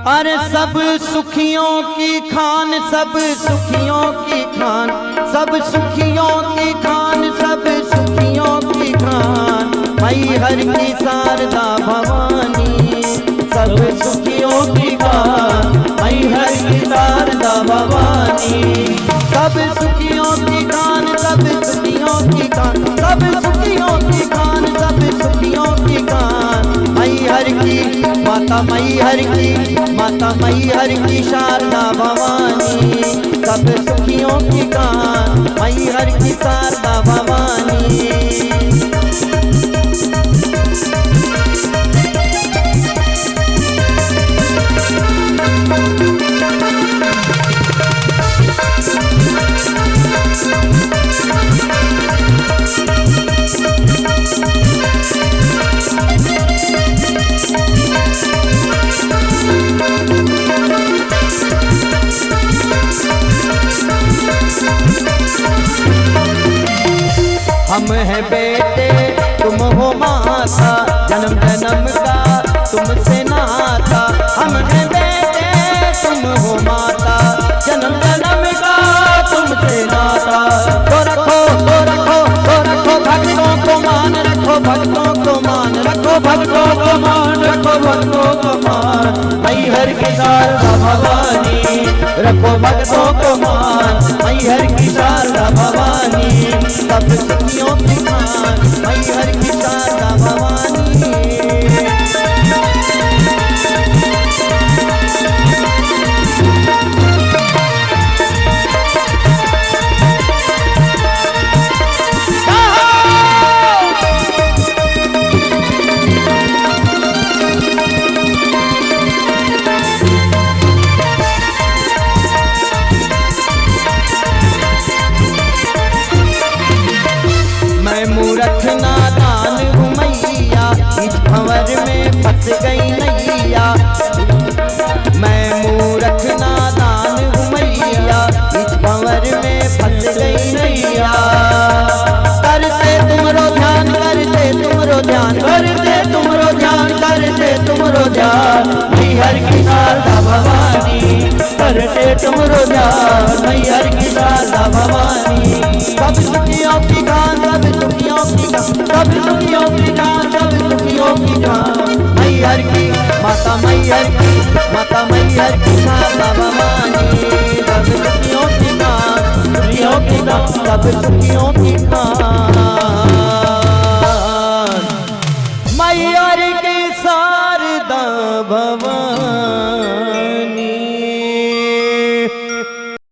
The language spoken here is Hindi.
अरे सब सुखियों की खान, सब सुखियों की खान, सब सुखियों की खान, सब सुखियों की खान, मई हर की शारदा भवानी। सब सुखियों की खान, मई हर की शारदा भवानी। सब सुखियों की खान, सब सुखियों की खान, सब सुखियों की खान, सब सुखियों की खान, मई हर की माता, मई हर की माता, मई हर की शारदा भवानी। सब सुखियों की खान, मई हर की शारदा भवानी। हम हैं बेटे तुम हो माता, जन्म जन्म का तुमसे नाता। हम हैं बेटे तुम हो माता, जन्म जन्म का तुमसे नाता। तो रखो तो रखो तो रखो भक्तों को मान, रखो भक्तों को मान, रखो भक्तों को मान, रखो भक्तों को मान, मई हर की शारदा भवानी। रखो भक्तों को मान, मई हर की शारदा भवानी। सब सुखियों की खान, मई हर की शारदा भवानी। मूर्ख नादान हूँ मैया, इस भंवर में फंस गई नैया। मैं मूर्ख नादान हूँ मैया, इस भंवर में फंस गई नैया। करते तुमरो ध्यान, करते तुमरो ध्यान, करते तुमरो ध्यान, करते तुमरो ध्यान, मई हर की शारदा भवानी। करते तुमरो ध्यान, मई हर की शारदा भवानी। सब सुखियों की खान, सब सुखियों की खान, सब सुखियों की खान, सब सुखियों की खान, मई हर की माता, मई हर की माता, मई हर की शारदा भवानी। सब सुखियों की खान, सुखियों की खान, सब सुखियों की खान।